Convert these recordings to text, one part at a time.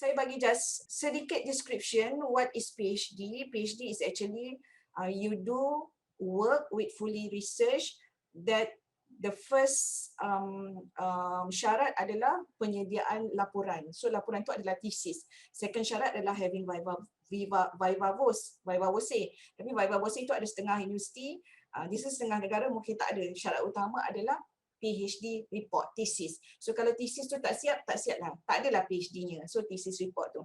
saya bagi just sedikit description what is PhD. PhD is actually you do work with fully research that the first syarat adalah penyediaan laporan. So laporan itu adalah thesis. Second syarat adalah having viva voce. Tapi viva voce itu ada setengah universiti, di setengah negara mungkin tak ada. Syarat utama adalah PhD report, thesis. So kalau thesis tu tak siap lah. Tak adalah PhD-nya. So thesis report tu.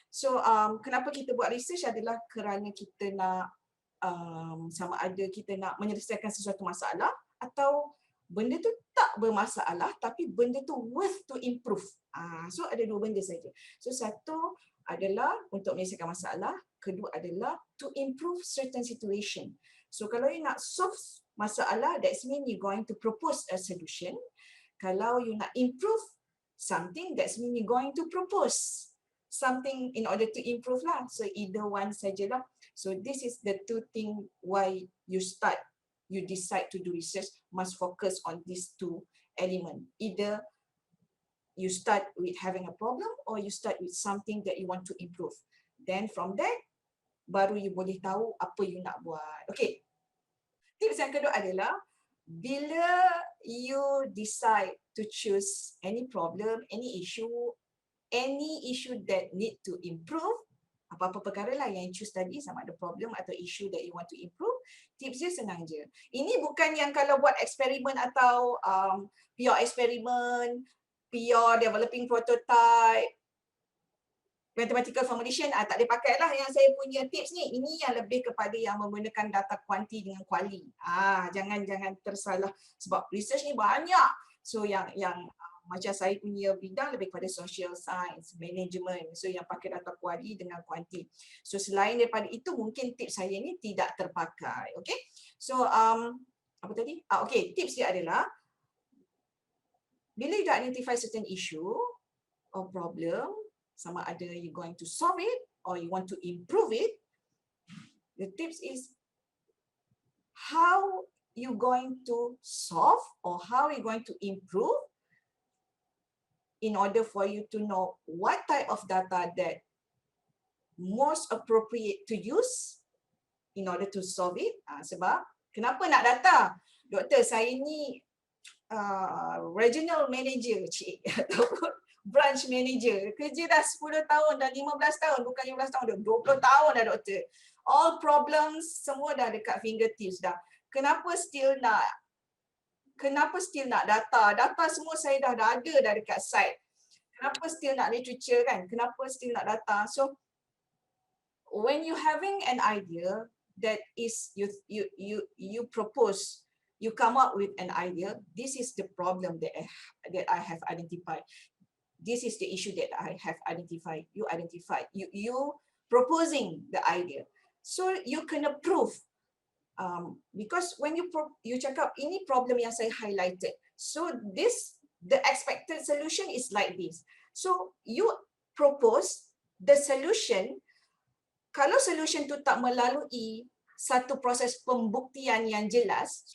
So kenapa kita buat research adalah kerana kita nak sama ada kita nak menyelesaikan sesuatu masalah atau benda tu tak bermasalah tapi benda tu worth to improve. So ada dua benda saja. So satu adalah untuk menyelesaikan masalah, kedua adalah to improve certain situation. So kalau you nak solve masalah, that's mean you going to propose a solution. Kalau you nak improve something, that's mean you going to propose something in order to improve lah. So either one sajalah. So this is the two thing why you decide to do research, must focus on these two elements. Either you start with having a problem or you start with something that you want to improve. Then from there, baru you boleh tahu apa you nak buat. Okay. Tips yang kedua adalah bila you decide to choose any problem, any issue that need to improve, apa-apa perkara lah yang you choose tadi, sama ada problem atau issue that you want to improve, tips dia senang je. Ini bukan yang kalau buat eksperimen atau pure eksperimen, pure developing prototype, mathematical formulation, tak boleh pakai lah yang saya punya tips ni. Ini yang lebih kepada yang menggunakan data kuanti dengan kuali. Jangan tersalah sebab research ni banyak. So yang macam saya punya bidang lebih kepada social science, management. So yang pakai data kuali dengan kuanti. So selain daripada itu mungkin tips saya ni tidak terpakai. Okay. So apa tadi? Okay, tips dia adalah bila you dah identify certain issue or problem, sama ada you going to solve it or you want to improve it, the tips is how you going to solve or how you going to improve in order for you to know what type of data that most appropriate to use in order to solve it. Sebab kenapa nak data? Doktor, saya ni regional manager cik ataupun branch manager, kerja dah 10 tahun, dah 15 tahun, bukan 15 tahun, dah 20 tahun dah doktor. All problems semua dah dekat fingertips dah. Kenapa still nak data? Data semua saya dah ada dah dekat site. Kenapa still nak literature kan? Kenapa still nak data? So when you having an idea that is you propose, you come up with an idea, this is the problem that I have identified. This is the issue that I have identified. You identified. You proposing the idea. So you kena prove. Because when you cakap ini problem yang saya highlighted. So the expected solution is like this. So you propose the solution. Kalau solution tu tak melalui satu proses pembuktian yang jelas,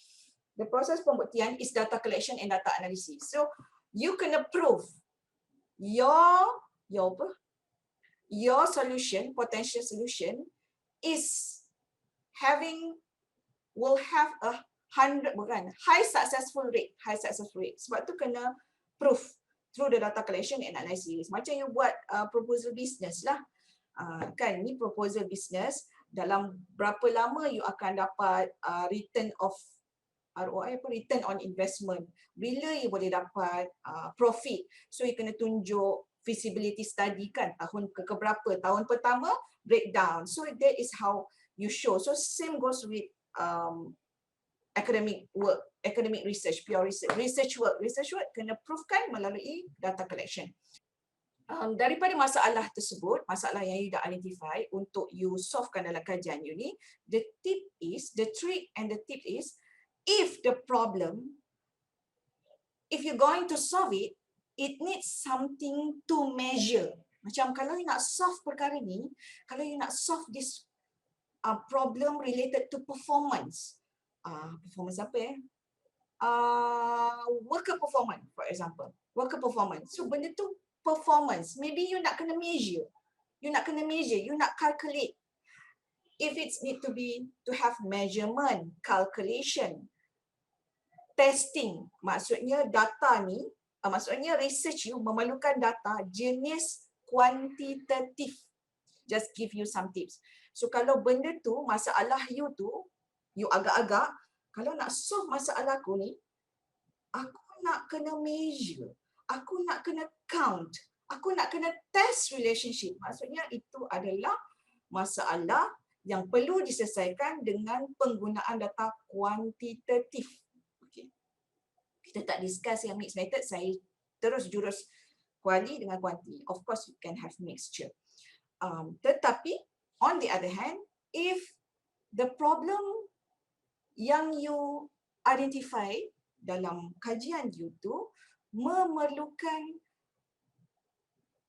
the process pembuktian is data collection and data analysis. So you kena prove your solution, potential solution will have a high successful rate. Sebab tu kena proof through the data collection and analysis. Macam you buat proposal business lah. Kan ni proposal business, dalam berapa lama you akan dapat return of ROI, return on investment. Bila you boleh dapat profit. So you kena tunjuk feasibility study kan, tahun ke berapa. Tahun pertama breakdown. So that is how you show. So same goes with academic work, academic research, pure research work. Research work kena proofkan melalui data collection. Daripada masalah tersebut, masalah yang you dah identify untuk you solvekan dalam kajian you ni, the trick and the tip is, if the problem, if you're going to solve it, it needs something to measure. Macam kalau you nak solve perkara ni, kalau you nak solve this problem related to performance. Performance apa worker performance, for example. Worker performance. So benda tu performance. Maybe you nak kena measure. You nak calculate. If it's need to have measurement, calculation, testing, maksudnya data ni, maksudnya research you memerlukan data jenis kuantitatif. Just give you some tips. So kalau benda tu, masalah you tu, you agak-agak, kalau nak solve masalah aku ni, aku nak kena measure, aku nak kena count, aku nak kena test relationship. Maksudnya itu adalah masalah yang perlu diselesaikan dengan penggunaan data kuantitatif. Okay. Kita tak discuss yang mixed method, saya terus jurus kuali dengan kuanti. Of course, you can have mixture. Tetapi, on the other hand, if the problem yang you identify dalam kajian you tu memerlukan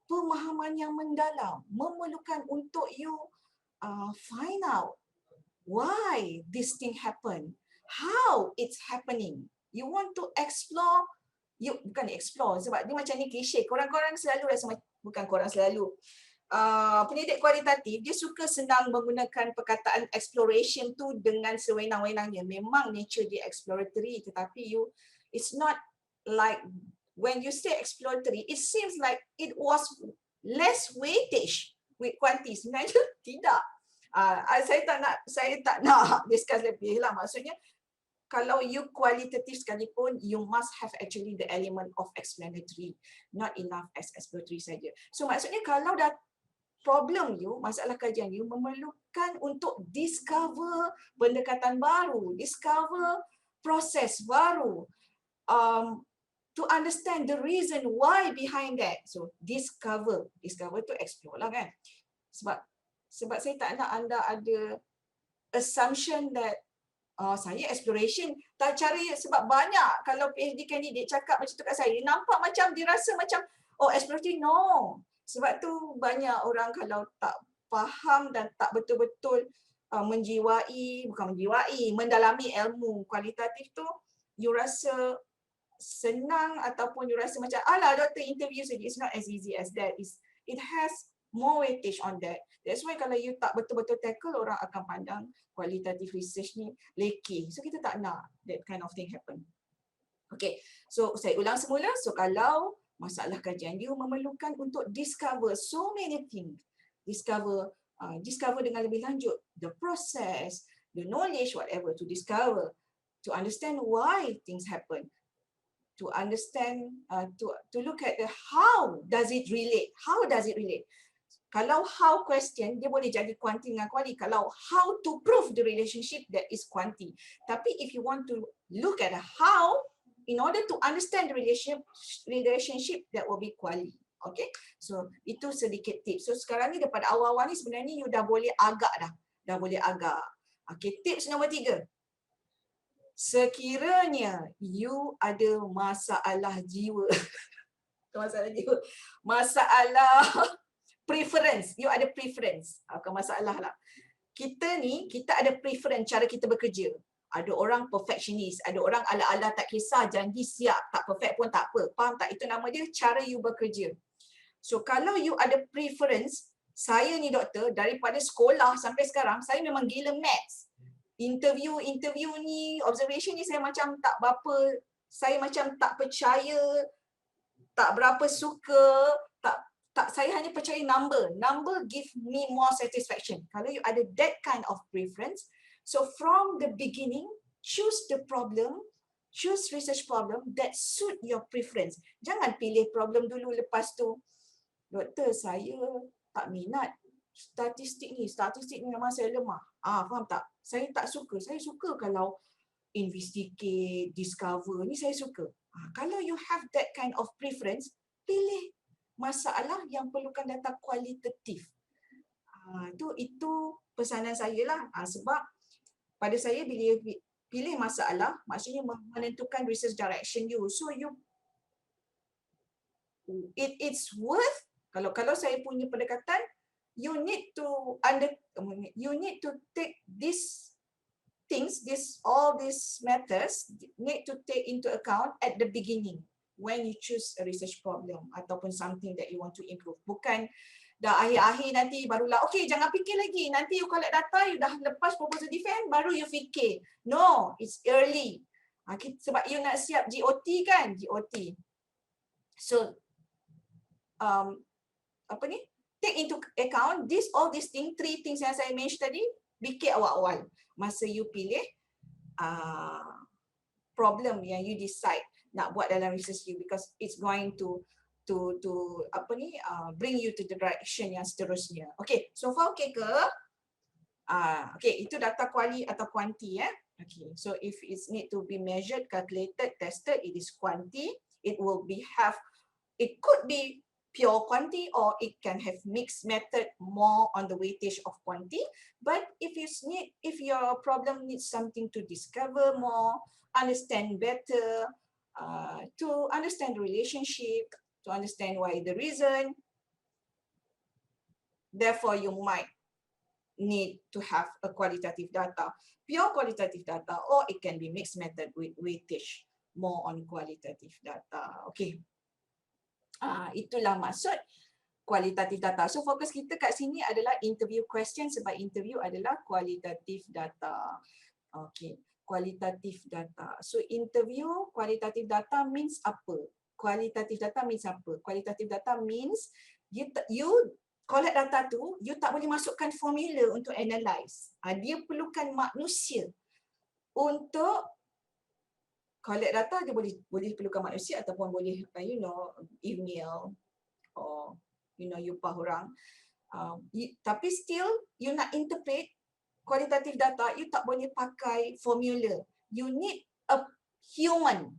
pemahaman yang mendalam, memerlukan untuk you find out why this thing happen, how it's happening. You want to explore, you bukan explore sebab dia macam ni klise. Korang-korang selalu rasa, bukan korang selalu, pendidik kualitatif dia suka senang menggunakan perkataan exploration tu dengan sewenang-wenangnya. Memang nature dia exploratory, tetapi it's not like when you say exploratory, it seems like it was less weightage with kuanti. Sebenarnya tidak. Saya tak nak discuss lebih lah. Maksudnya kalau you kualitatif sekalipun, you must have actually the element of explanatory, not enough as exploratory saja. So maksudnya kalau dah problem you, masalah kajian you memerlukan untuk discover pendekatan baru, discover proses baru, to understand the reason why behind that. So discover tu explore lah kan. Sebab saya tak nak anda ada assumption that saya exploration tak cari, sebab banyak kalau PhD candidate cakap macam tu kat saya, nampak macam dia rasa macam exploratory. No. Sebab tu banyak orang kalau tak faham dan tak betul-betul mendalami ilmu kualitatif tu, you rasa senang ataupun you rasa macam alah doktor interview saja. It's not as easy as that. It has more weightage on that. That's why kalau you tak betul-betul tackle, orang akan pandang qualitative research ni lekeh. So kita tak nak that kind of thing happen. Okay, so saya ulang semula. So kalau masalah kajian you memerlukan untuk discover so many things, discover dengan lebih lanjut the process, the knowledge, whatever to discover, to understand why things happen, to understand, to look at the how does it relate. Kalau how question, dia boleh jadi kuanti dengan kuali. Kalau how to prove the relationship, that is kuanti. Tapi if you want to look at the how, in order to understand the relationship, that will be kuali. Okay, so itu sedikit tips. So sekarang ni daripada awal-awal ni sebenarnya you dah boleh agak dah boleh agak. Okay, tips nombor 3. Sekiranya you ada masalah jiwa, masalah preference, you ada preference, bukan masalah lah. Kita ada preference cara kita bekerja. Ada orang perfectionist, ada orang ala-ala tak kisah, janji siap, tak perfect pun tak apa. Faham tak? Itu nama dia cara you bekerja. So kalau you ada preference, saya ni doktor, daripada sekolah sampai sekarang, saya memang gila maths. Interview ni, observation ni saya macam tak berapa, saya macam tak percaya, tak berapa suka, saya hanya percaya number. Number give me more satisfaction. Kalau you ada that kind of preference, so from the beginning, choose the problem, choose research problem that suit your preference. Jangan pilih problem dulu, lepas tu, doktor saya tak minat statistik ni memang saya lemah. Faham tak? Saya tak suka. Saya suka kalau investigate, discover ni saya suka. Kalau you have that kind of preference, pilih masalah yang perlukan data kualitatif. Itu pesanan saya lah. Sebab pada saya bila pilih masalah, maksudnya menentukan research direction you. So it's worth, kalau saya punya pendekatan, you need to take these things, all these methods need to take into account at the beginning. when you choose a research problem ataupun something that you want to improve. Bukan dah akhir-akhir nanti barulah, okay, jangan fikir lagi. Nanti you collect data, you dah lepas proposal defense, baru you fikir. No, it's early. Sebab you nak siap GOT kan, GOT. So, apa ni? Take into account all these things, 3 things yang saya mention tadi, fikir awal-awal. Masa you pilih problem yang you decide nak buat dalam research you, because it's going to apa ni, bring you to the direction yang seterusnya. Okay, so far okay ke? Okay, itu data quali atau quanti ya. Okay, so if it's need to be measured, calculated, tested, it is quanti. It could be pure quanti, or it can have mixed method, more on the weightage of quanti. But if your problem needs something to discover more, understand better, to understand the relationship, to understand why the reason, therefore you might need to have a qualitative data, pure qualitative data, or it can be mixed method with weightage more on qualitative data. Okay, itulah maksud qualitative data. So fokus kita kat sini adalah interview question, sebab interview adalah qualitative data. Okay, qualitative data. So interview qualitative data means apa? Qualitative data means apa? Qualitative data means you collect data tu, you tak boleh masukkan formula untuk analyze. Dia perlukan manusia untuk collect data. Dia boleh perlukan manusia ataupun boleh email or you orang. Tapi still you nak interpret qualitative data, you tak boleh pakai formula. You need a human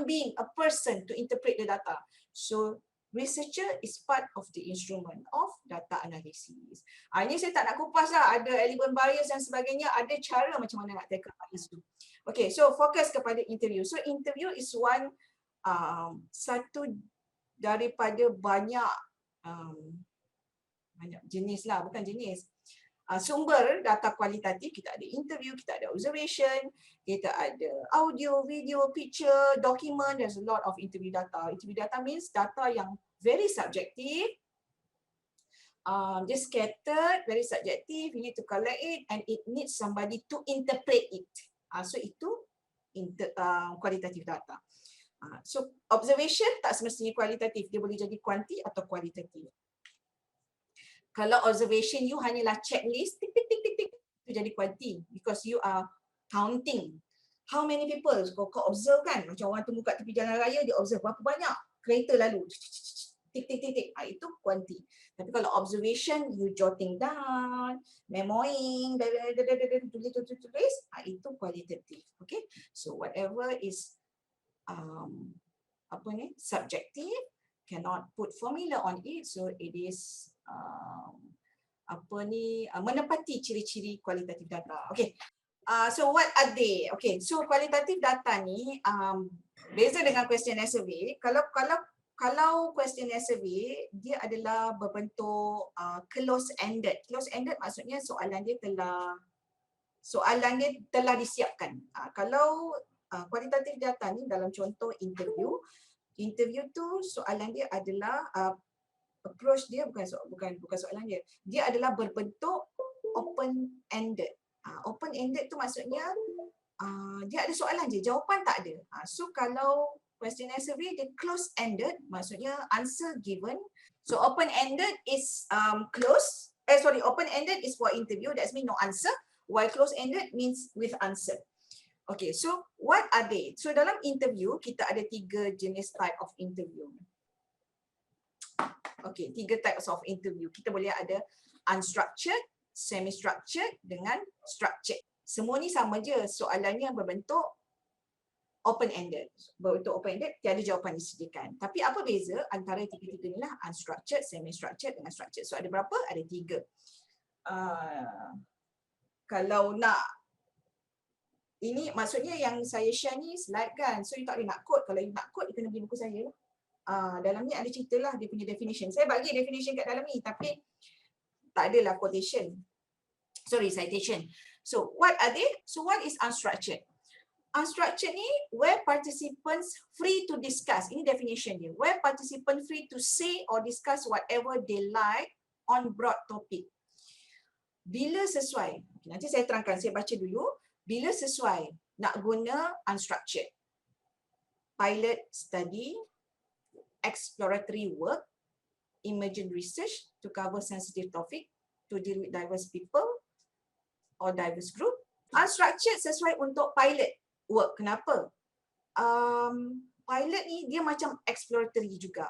being, a person to interpret the data. So researcher is part of the instrument of data analysis. Ini saya tak nak kupas lah, ada elemen bias dan sebagainya, ada cara macam mana nak tackle bias tu. Okay, so fokus kepada interview. So interview is satu daripada banyak jenis lah, bukan jenis. Sumber data kualitatif, kita ada interview, kita ada observation, kita ada audio, video, picture, document. There's a lot of interview data. Interview data means data yang very subjective, just scattered, very subjective. You need to collect it and it needs somebody to interpret it. So itu kualitatif data. So observation tak semestinya kualitatif, dia boleh jadi kuanti atau kualitatif. Kalau observation you hanyalah checklist, tik tik tik tik tik, itu jadi kuanti, because you are counting how many people kau observe kan, macam orang tunggu kat tepi jalan raya, dia observe berapa banyak kereta lalu, tik tik tik tik, itu kuanti. Tapi kalau observation you jotting down, memoing, tulis, itu kualitatif. Okay, so whatever is subjective, cannot put formula on it, so it is menepati ciri-ciri kualitatif data. Okay, so what are they? Okay, so kualitatif data ni beza dengan questionnaire survey. Kalau questionnaire survey, dia adalah berbentuk close-ended. Close-ended maksudnya soalan dia telah disiapkan. Kalau kualitatif data ni dalam contoh interview tu soalan dia adalah approach dia bukan soalan dia. Dia adalah berbentuk open-ended. Open-ended tu maksudnya dia ada soalan je, jawapan tak ada. So kalau questionnaire survey dia close-ended, maksudnya answer given. So open-ended is open-ended is for interview, that means no answer, while close-ended means with answer. Okay, so what are they? So dalam interview kita ada 3 jenis type of interview. Okay, 3 types of interview. Kita boleh ada unstructured, semi-structured dengan structured. Semua ni sama je, soalannya berbentuk open-ended. Berbentuk open-ended, tiada jawapan disediakan. Tapi apa beza antara 3 ni lah, unstructured, semi-structured dengan structured. So ada berapa? Ada 3. Kalau nak, ini maksudnya yang saya share ni slide kan, so you tak boleh nak code. Kalau you nak code, you kena beli buku saya lah. Dalam ni ada cerita lah dia punya definition. Saya bagi definition kat dalam ni tapi tak adalah quotation. Sorry, citation. So what are they? So what is unstructured? Unstructured ni where participants free to discuss. Ini definition dia. Where participants free to say or discuss whatever they like on broad topic. Bila sesuai, nanti saya terangkan, saya baca dulu. Bila sesuai nak guna unstructured. Pilot study, exploratory work, emergent research to cover sensitive topic, to deal with diverse people or diverse group. Unstructured sesuai untuk pilot work. Kenapa? Pilot ni dia macam exploratory juga.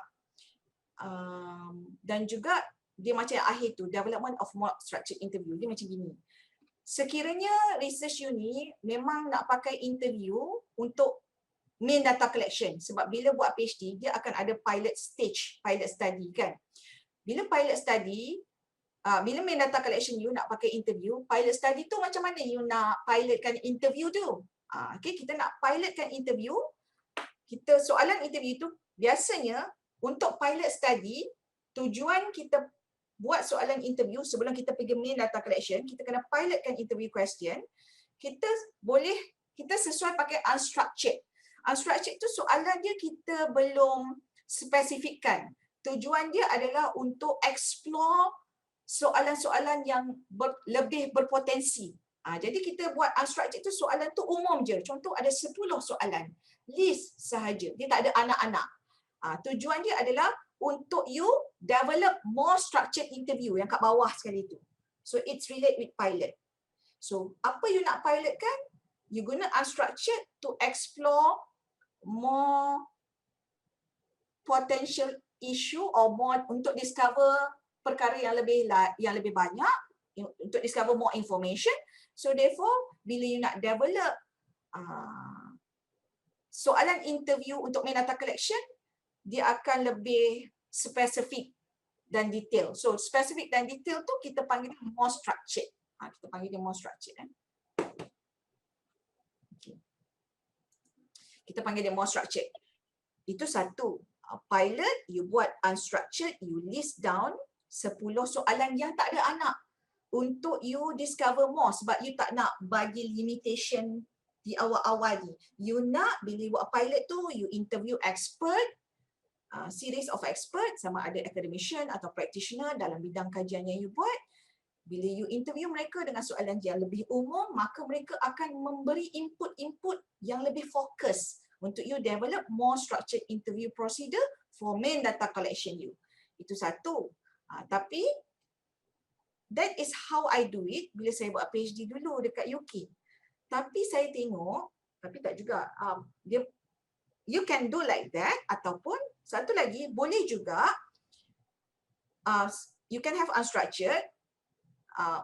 Dan juga dia macam yang akhir tu, development of more structured interview. Dia macam gini. Sekiranya research you ni memang nak pakai interview untuk main data collection. Sebab bila buat PhD, dia akan ada pilot stage, pilot study kan. Bila pilot study, bila main data collection you nak pakai interview, pilot study tu macam mana you nak pilotkan interview tu? Okay, kita nak pilotkan interview. Soalan interview tu biasanya untuk pilot study, tujuan kita buat soalan interview sebelum kita pergi main data collection, kita kena pilotkan interview question. Kita sesuai pakai unstructured. Unstructured tu soalan dia kita belum spesifikkan. Tujuan dia adalah untuk explore soalan-soalan yang lebih berpotensi. Jadi kita buat unstructured tu soalan tu umum je. Contoh ada 10 soalan. List sahaja. Dia tak ada anak-anak. Tujuan dia adalah untuk you develop more structured interview yang kat bawah sekali tu. So it's relate with pilot. So apa you nak pilotkan? You guna unstructured to explore more potential issue or more untuk discover perkara yang lebih banyak, untuk discover more information. So therefore, bila you nak develop soalan interview untuk main data collection, dia akan lebih spesifik dan detail. So spesifik dan detail tu kita panggil more structured. Kita panggil dia more structured. Okay. Kita panggil dia more structured. Itu satu. Pilot, you buat unstructured, you list down 10 soalan yang tak ada anak untuk you discover more, sebab you tak nak bagi limitation di awal-awal ni. You nak bila buat pilot tu, you interview expert, series of expert, sama ada academician atau practitioner dalam bidang kajian yang you buat. Bila you interview mereka dengan soalan yang lebih umum, maka mereka akan memberi input-input yang lebih fokus untuk you develop more structured interview procedure for main data collection you. Itu satu. Tapi that is how I do it bila saya buat PhD dulu dekat UK. Tapi saya tengok, tapi tak juga, you can do like that, ataupun satu lagi, boleh juga, you can have unstructured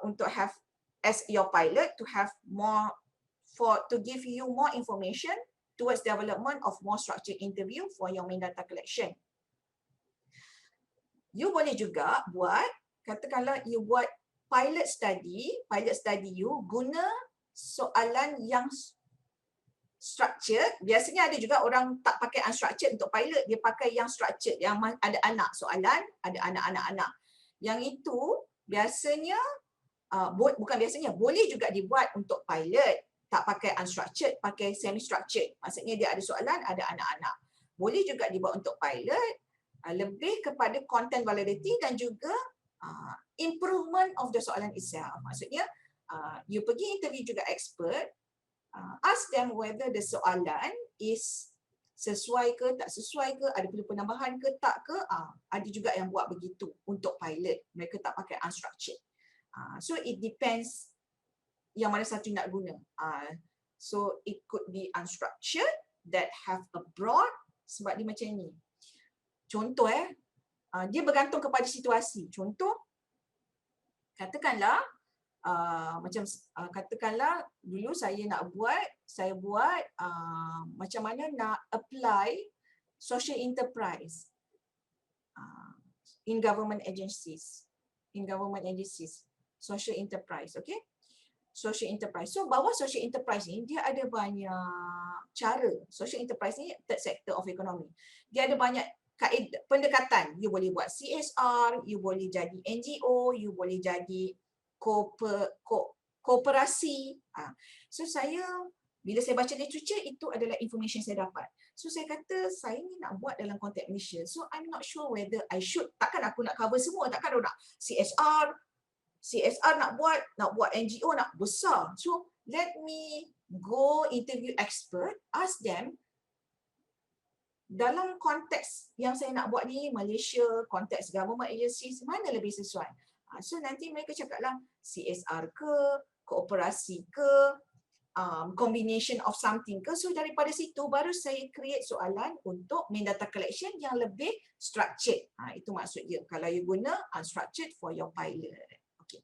untuk have as your pilot to have more, to give you more information towards development of more structured interview for your main data collection. You boleh juga buat, katakanlah you buat pilot study you guna soalan yang structured. Biasanya ada juga orang tak pakai unstructured untuk pilot, dia pakai yang structured, yang ada anak soalan, ada anak-anak. Yang itu biasanya, bukan biasanya, boleh juga dibuat untuk pilot, tak pakai unstructured, pakai semi-structured. Maksudnya dia ada soalan, ada anak-anak. Boleh juga dibuat untuk pilot, lebih kepada content validity dan juga improvement of the soalan itself. Maksudnya, you pergi interview juga expert, ask them whether the soalan is sesuai ke, tak sesuai ke, ada perlu penambahan ke, tak ke. Ada juga yang buat begitu untuk pilot. Mereka tak pakai unstructured. So it depends yang mana satu nak guna. So it could be unstructured that have a broad, sebab dia macam ni. Contoh dia bergantung kepada situasi. Contoh, katakanlah katakanlah dulu saya buat macam mana nak apply social enterprise in government agencies, social enterprise, okay? Social enterprise. So bawah social enterprise ni dia ada banyak cara. Social enterprise ni third sector of economy. Dia ada banyak pendekatan. You boleh buat CSR, you boleh jadi NGO, you boleh jadi koperasi. So saya Bila saya baca literature, itu adalah information saya dapat. So saya kata, saya ni nak buat dalam konteks Malaysia. So I'm not sure whether I should. Takkan aku nak cover semua. Takkan aku nak CSR nak buat NGO nak besar. So let me go interview expert, ask them, dalam konteks yang saya nak buat ni, Malaysia, konteks government agencies, mana lebih sesuai? So nanti mereka cakaplah CSR ke, kooperasi ke, combination of something ke. So daripada situ baru saya create soalan untuk main data collection yang lebih structured. Itu maksud dia. Kalau you guna unstructured for your pilot. Okay.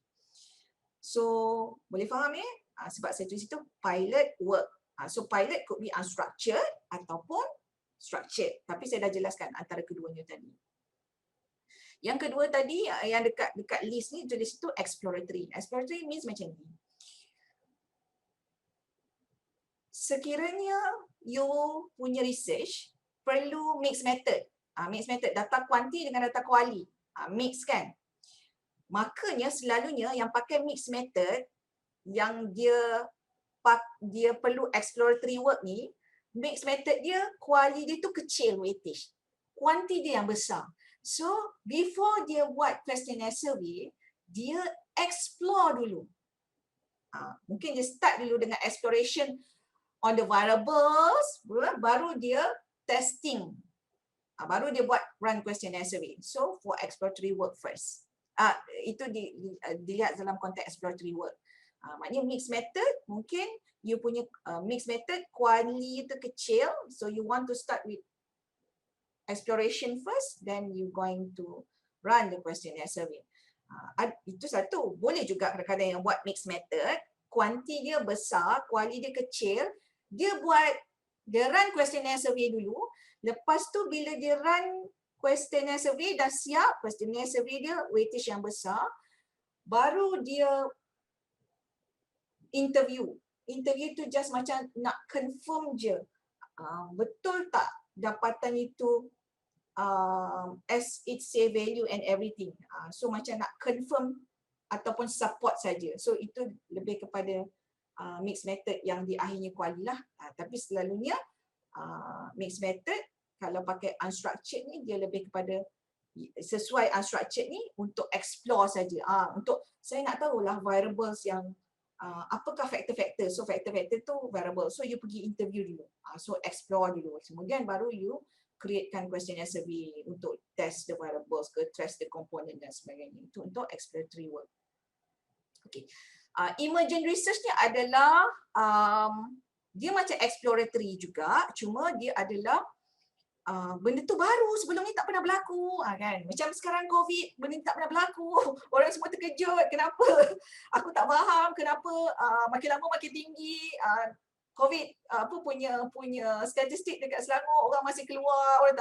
So boleh faham sebab saya tulis itu pilot work. So pilot could be unstructured ataupun structured. Tapi saya dah jelaskan antara keduanya tadi. Yang kedua tadi, yang dekat list ni tulis itu exploratory. Exploratory means macam ni. Sekiranya you punya research perlu mix method. Mix method data kuanti dengan data kuali. Mix kan. Makanya selalunya yang pakai mix method yang dia perlu exploratory work ni, mix method dia kuali dia tu kecil weightage. Kuanti dia yang besar. So before dia buat questionnaire survey, dia explore dulu. Mungkin dia start dulu dengan exploration on the variables, baru dia testing. Baru dia buat run questionnaire survey. So for exploratory work first. Itu dilihat dalam konteks exploratory work. Maknanya mixed method, mungkin you punya mixed method kuali itu kecil, so you want to start with exploration first, then you going to run the questionnaire survey. Itu satu. Boleh juga kadang-kadang yang buat mixed method, kuanti dia besar, kuali dia kecil, dia run questionnaire survey dulu, lepas tu bila dia run questionnaire survey dah siap, questionnaire survey dia weightage yang besar, baru dia interview. Interview tu just macam nak confirm je, betul tak dapatan itu as its say value and everything. So macam nak confirm ataupun support saja. So itu lebih kepada mixed method yang di akhirnya kuali lah. Tapi selalunya mixed method kalau pakai unstructured ni dia lebih kepada sesuai unstructured ni untuk explore saja. Untuk saya nak tahulah variables yang apakah faktor-faktor. So faktor-faktor tu variable. So you pergi interview dulu. So explore dulu. Kemudian baru you createkan questionnaire survey untuk test the variables ke, test the component dan sebagainya. Itu untuk exploratory work. Okay. Emergent research ni adalah dia macam exploratory juga, cuma dia adalah benda tu baru, sebelum ni tak pernah berlaku kan. Macam sekarang COVID, benda ni tak pernah berlaku. Orang semua terkejut, kenapa? Aku tak faham kenapa makin lama makin tinggi COVID punya statistik dekat Selangor, orang masih keluar, orang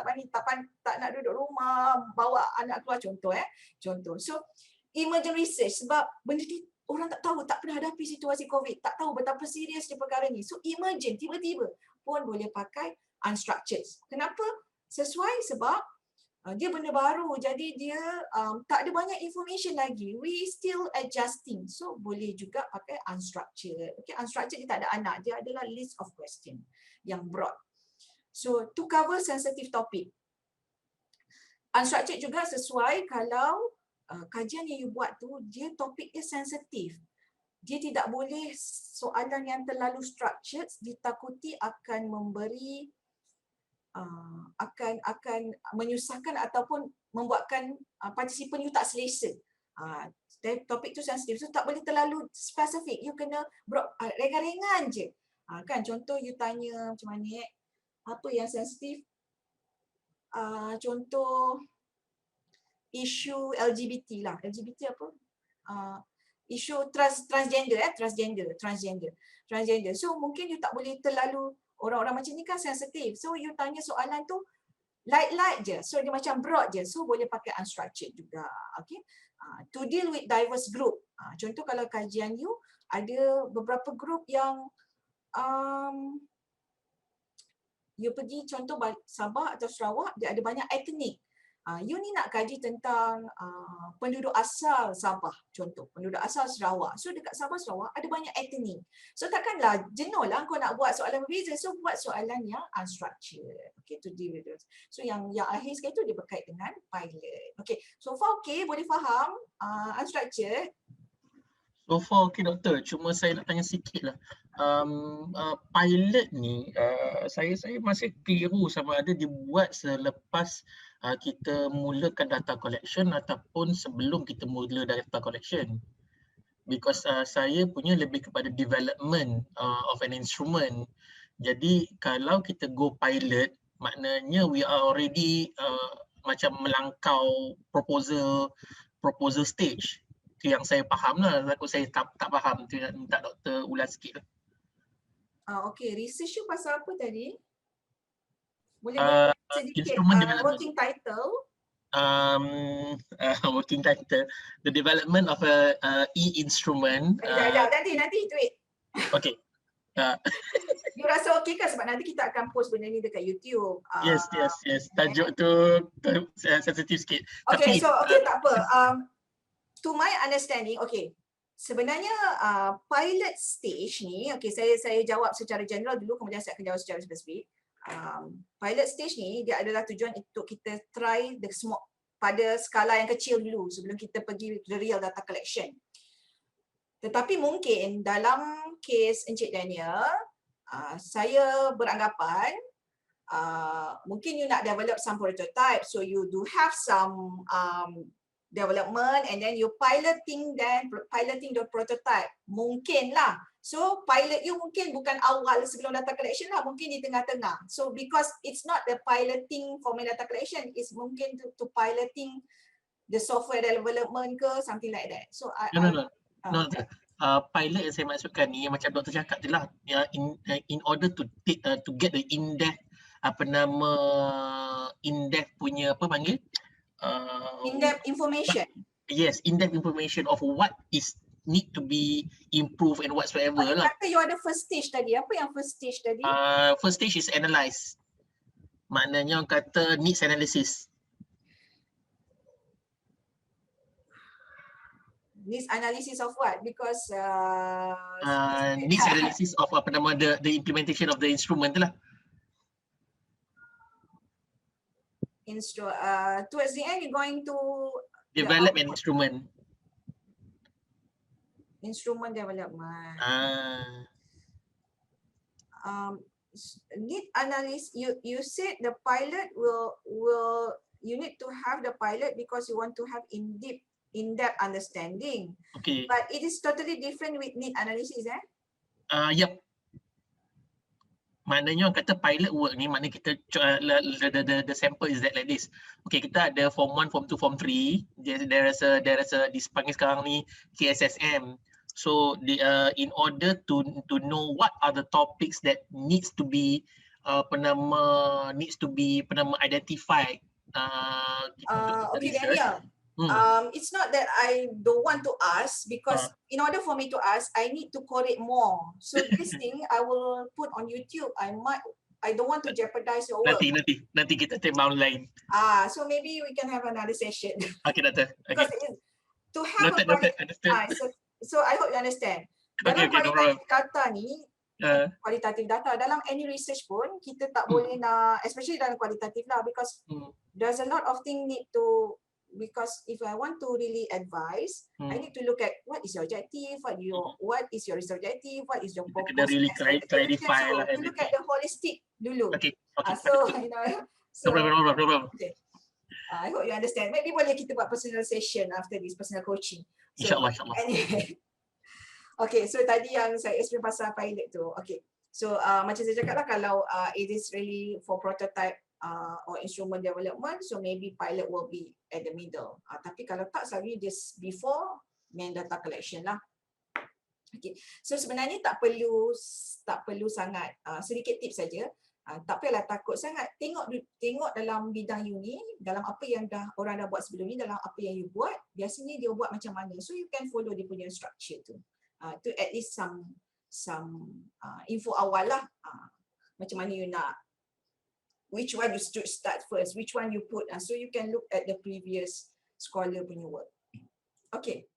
tak nak duduk rumah, bawa anak keluar, contoh. So emergent research, sebab benda ni orang tak tahu, tak pernah hadapi situasi COVID, tak tahu betapa seriusnya perkara ni. So emergent, tiba-tiba pun boleh pakai unstructured. Kenapa? Sesuai sebab dia benda baru, jadi dia tak ada banyak information lagi. We still adjusting. So boleh juga pakai unstructured. Okay, unstructured dia tak ada anak, dia adalah list of question yang broad. So to cover sensitive topic. Unstructured juga sesuai kalau kajian yang you buat tu dia topik dia sensitif. Dia tidak boleh soalan yang terlalu structured, ditakuti akan memberi akan menyusahkan ataupun membuatkan partisipan you tak selesa. Topik tu sensitif, so tak boleh terlalu spesifik. You kena ringan-ringan je. Kan contoh you tanya macam mana apa yang sensitif? Contoh isu LGBT lah. LGBT apa? Isu transgender. So mungkin you tak boleh terlalu, orang-orang macam ni kan sensitif. So you tanya soalan tu light je. So dia macam broad je. So boleh pakai unstructured juga. Okay. To deal with diverse group. Contoh kalau kajian you ada beberapa group yang you pergi contoh Sabah atau Sarawak, dia ada banyak etnik. You ni nak kaji tentang penduduk asal Sabah, contoh penduduk asal Sarawak. So dekat Sabah Sarawak ada banyak etnik. So takkanlah jenuh lah kau nak buat soalan berbeza. So buat soalan yang unstructured. Okay, to deal with those. So yang akhir sekali tu dia berkait dengan pilot. Okay, so far okay, boleh faham unstructured. So far okay doktor, cuma saya nak tanya sikit lah. Pilot ni saya masih keliru sama ada dibuat selepas kita mulakan data collection ataupun sebelum kita mula data collection. Because saya punya lebih kepada development of an instrument. Jadi kalau kita go pilot, maknanya we are already macam melangkau proposal stage. Itu yang saya faham lah. Takut saya tak faham. Tu nak minta doktor ulas sikit lah. Okay, research you pasal apa tadi? Boleh sedikit working title? Working title, the development of a e-instrument. Nanti tweet. Okay. You rasa okey kan sebab nanti kita akan post benda ni dekat YouTube. Yes. Tajuk tu sensitif sikit. Okay, so okay tak apa. To my understanding, okay. Sebenarnya pilot stage ni, okay, saya jawab secara general dulu, kemudian saya akan jawab secara spesifik. Pilot stage ni dia adalah tujuan untuk kita try semua pada skala yang kecil dulu sebelum kita pergi the real data collection. Tetapi mungkin dalam kes Encik Daniel, saya beranggapan mungkin you nak develop some prototype, so you do have some development and then you piloting the prototype. Mungkin lah. So pilot you mungkin bukan awal sebelum data collection lah, mungkin di tengah-tengah. So because it's not the piloting for data collection, it's mungkin to piloting the software development ke, something like that. So No. Pilot yang saya maksudkan ni yang macam doktor cakap tu lah, in order to get the in-depth in-depth punya apa panggil? In-depth information. Yes, in-depth information of what is need to be improved and whatsoever lah. Kata you ada first stage tadi. Apa yang first stage tadi? First stage is analyze. Maknanya orang kata needs analysis. Needs analysis of what? Because needs analysis of apa nama the implementation of the instrument tu lah. Towards the end you're going to develop an instrument. Instrument development. Need analysis. You said the pilot will you need to have the pilot because you want to have in-depth understanding. Okay. But it is totally different with need analysis, Yep. Maknanya orang kata pilot work ni, maknanya kita the sample is that like this. Okay, kita ada form 1, form 2, form 3. There is a dipanggil sekarang ni KSSM. So in order to know what are the topics that needs to be identified. Okay, Daniel. It's not that I don't want to ask, because in order for me to ask, I need to correct more. So this thing I will put on YouTube. I don't want to jeopardize your work. Nanti kita tembak online. So maybe we can have another session. Okay, doktor. Okay. To have so I hope you understand. Dalam kualitatif data ni, kualitatif data dalam any research pun kita tak boleh nak, especially dalam kualitatif lah, because there's a lot of thing need to. Because if I want to really advise, I need to look at what is your objective, what is your research objective, what is your purpose. Really clarify lah. So look at the holistic dulu. Okay. So you know. So, no problem. Okay. I hope you understand. Maybe boleh kita buat personal session after this, personal coaching. So, InsyaAllah. Anyway. Okay, so tadi yang saya explain pasal pilot tu. Okay. So macam saya cakap lah, kalau it is really for prototype or instrument development, so maybe pilot will be at the middle. Tapi kalau tak, selalu just before main data collection lah. Okay, so sebenarnya tak perlu sangat, sedikit tips saja. Tak payahlah takut sangat. Tengok dalam bidang you ni, dalam apa yang orang dah buat sebelum ni, dalam apa yang you buat, biasanya dia buat macam mana. So you can follow dia punya structure tu. To at least some info awal lah. Macam mana you nak which one you should start first, which one you put. So you can look at the previous scholar punya work. Okay.